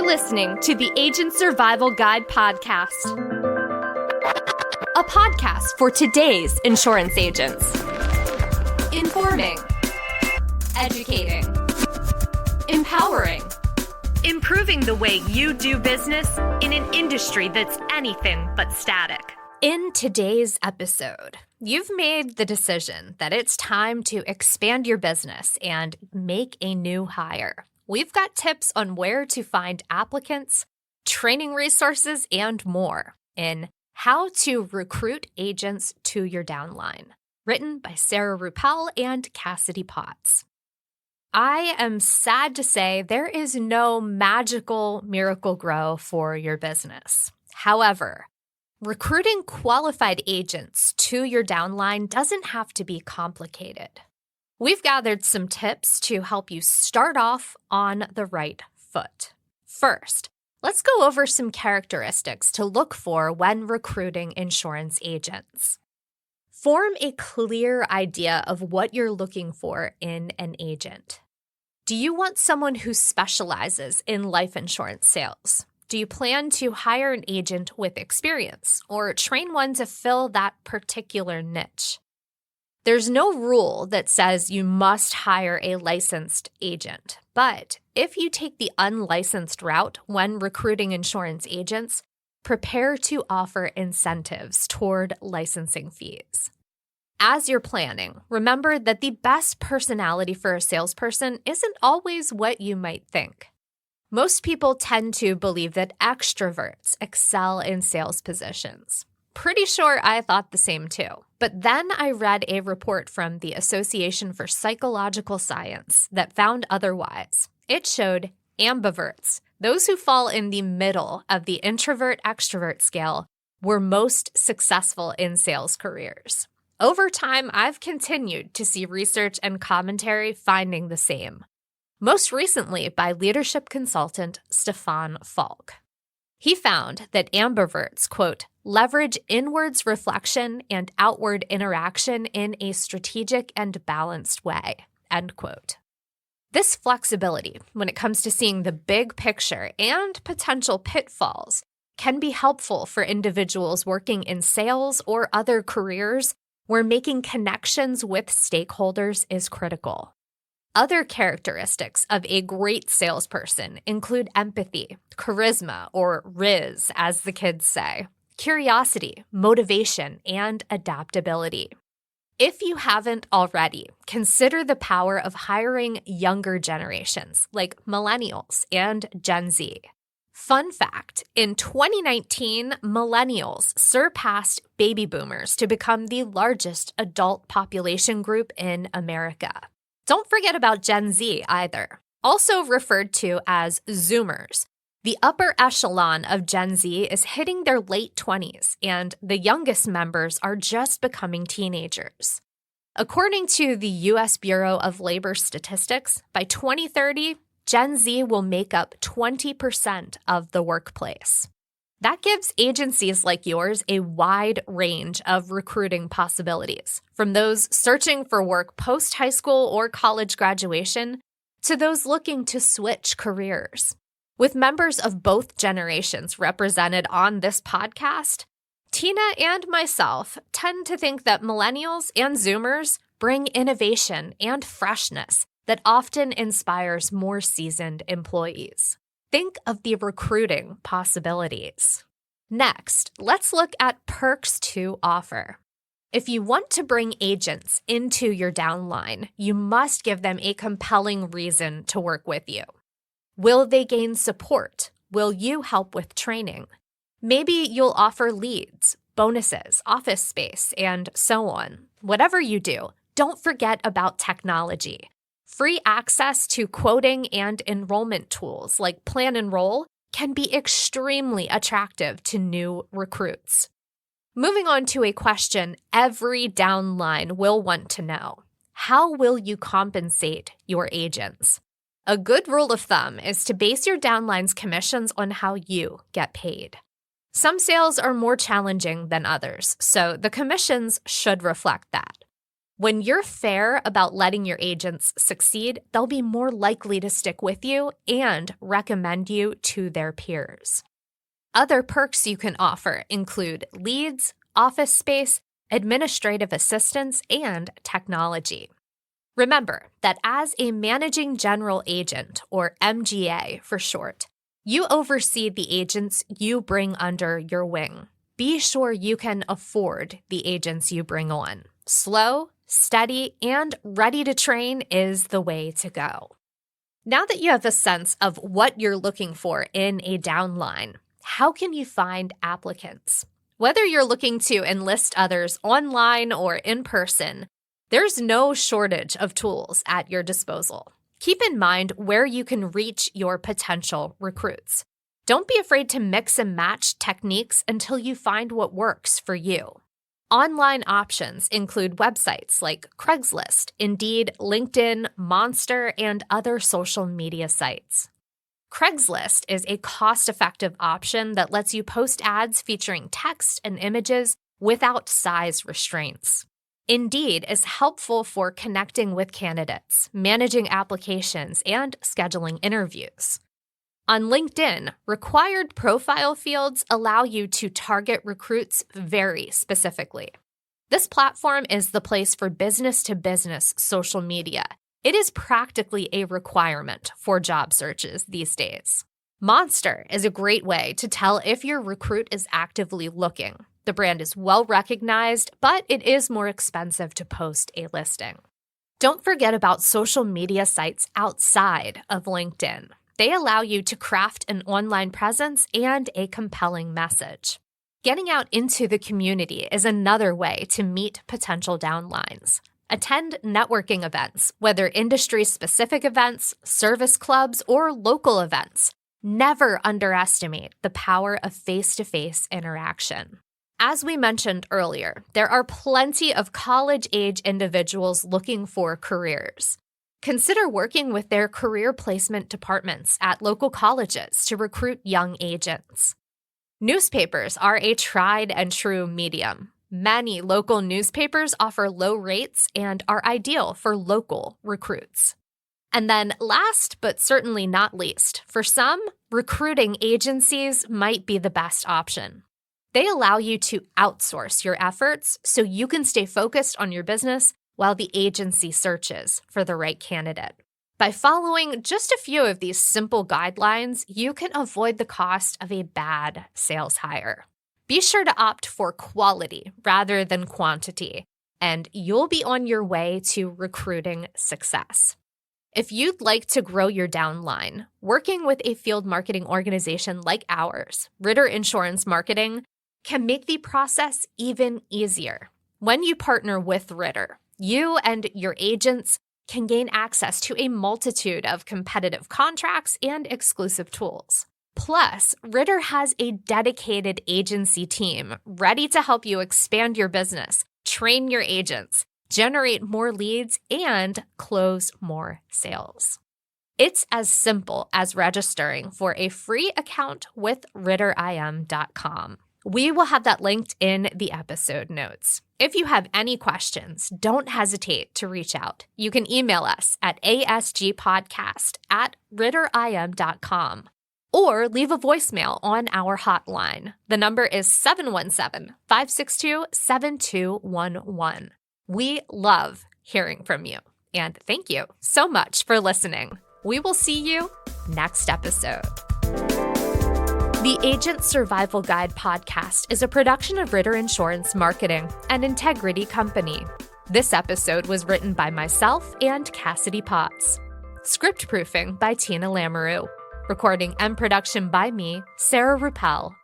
listening to the Agent Survival Guide podcast, a podcast for today's insurance agents. Informing, educating, empowering, improving the way you do business in an industry that's anything but static. In today's episode, you've made the decision that it's time to expand your business and make a new hire. We've got tips on where to find applicants, training resources, and more in How to Recruit Agents to Your Downline, written by Sarah Ruppel and Cassidy Potts. I am sad to say there is no magical miracle grow for your business. However, recruiting qualified agents to your downline doesn't have to be complicated. We've gathered some tips to help you start off on the right foot. First, let's go over some characteristics to look for when recruiting insurance agents. Form a clear idea of what you're looking for in an agent. Do you want someone who specializes in life insurance sales? Do you plan to hire an agent with experience or train one to fill that particular niche? There's no rule that says you must hire a licensed agent, but if you take the unlicensed route when recruiting insurance agents, prepare to offer incentives toward licensing fees. As you're planning, remember that the best personality for a salesperson isn't always what you might think. Most people tend to believe that extroverts excel in sales positions. Pretty sure I thought the same too. But then I read a report from the Association for Psychological Science that found otherwise. It showed ambiverts, those who fall in the middle of the introvert-extrovert scale, were most successful in sales careers. Over time, I've continued to see research and commentary finding the same. Most recently by leadership consultant Stefan Falk. He found that ambiverts, quote, leverage inwards reflection and outward interaction in a strategic and balanced way, end quote. This flexibility, when it comes to seeing the big picture and potential pitfalls, can be helpful for individuals working in sales or other careers where making connections with stakeholders is critical. Other characteristics of a great salesperson include empathy, charisma, or riz, as the kids say, curiosity, motivation, and adaptability. If you haven't already, consider the power of hiring younger generations like millennials and Gen Z. Fun fact, in 2019, millennials surpassed baby boomers to become the largest adult population group in America. Don't forget about Gen Z either, also referred to as Zoomers. The upper echelon of Gen Z is hitting their late 20s, and the youngest members are just becoming teenagers. According to the U.S. Bureau of Labor Statistics, by 2030, Gen Z will make up 20% of the workplace. That gives agencies like yours a wide range of recruiting possibilities, from those searching for work post-high school or college graduation to those looking to switch careers. With members of both generations represented on this podcast, Tina and myself tend to think that millennials and Zoomers bring innovation and freshness that often inspires more seasoned employees. Think of the recruiting possibilities. Next, let's look at perks to offer. If you want to bring agents into your downline, you must give them a compelling reason to work with you. Will they gain support? Will you help with training? Maybe you'll offer leads, bonuses, office space, and so on. Whatever you do, don't forget about technology. Free access to quoting and enrollment tools like PlanEnroll can be extremely attractive to new recruits. Moving on to a question every downline will want to know. How will you compensate your agents? A good rule of thumb is to base your downline's commissions on how you get paid. Some sales are more challenging than others, so the commissions should reflect that. When you're fair about letting your agents succeed, they'll be more likely to stick with you and recommend you to their peers. Other perks you can offer include leads, office space, administrative assistance, and technology. Remember that as a managing general agent, or MGA for short, you oversee the agents you bring under your wing. Be sure you can afford the agents you bring on. Slow, steady, and ready to train is the way to go. Now that you have a sense of what you're looking for in a downline, how can you find applicants? Whether you're looking to enlist others online or in person, there's no shortage of tools at your disposal. Keep in mind where you can reach your potential recruits. Don't be afraid to mix and match techniques until you find what works for you. Online options include websites like Craigslist, Indeed, LinkedIn, Monster, and other social media sites. Craigslist is a cost-effective option that lets you post ads featuring text and images without size restraints. Indeed is helpful for connecting with candidates, managing applications, and scheduling interviews. On LinkedIn, required profile fields allow you to target recruits very specifically. This platform is the place for business-to-business social media. It is practically a requirement for job searches these days. Monster is a great way to tell if your recruit is actively looking. The brand is well recognized, but it is more expensive to post a listing. Don't forget about social media sites outside of LinkedIn. They allow you to craft an online presence and a compelling message. Getting out into the community is another way to meet potential downlines. Attend networking events, whether industry-specific events, service clubs, or local events. Never underestimate the power of face-to-face interaction. As we mentioned earlier, there are plenty of college-age individuals looking for careers. Consider working with their career placement departments at local colleges to recruit young agents. Newspapers are a tried and true medium. Many local newspapers offer low rates and are ideal for local recruits. And then last but certainly not least, for some, recruiting agencies might be the best option. They allow you to outsource your efforts so you can stay focused on your business while the agency searches for the right candidate. By following just a few of these simple guidelines, you can avoid the cost of a bad sales hire. Be sure to opt for quality rather than quantity, and you'll be on your way to recruiting success. If you'd like to grow your downline, working with a field marketing organization like ours, Ritter Insurance Marketing, can make the process even easier. When you partner with Ritter, you and your agents can gain access to a multitude of competitive contracts and exclusive tools. Plus, Ritter has a dedicated agency team ready to help you expand your business, train your agents, generate more leads, and close more sales. It's as simple as registering for a free account with RitterIM.com. We will have that linked in the episode notes. If you have any questions, don't hesitate to reach out. You can email us at asgpodcast@RitterIM.com or leave a voicemail on our hotline. The number is 717-562-7211. We love hearing from you. And thank you so much for listening. We will see you next episode. The Agent Survival Guide podcast is a production of Ritter Insurance Marketing, an Integrity company. This episode was written by myself and Cassidy Potts. Script proofing by Tina Lamoureux. Recording and production by me, Sarah Ruppel.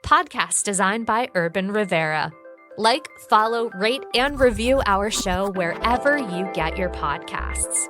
Podcast design by Urban Rivera. Like, follow, rate, and review our show wherever you get your podcasts.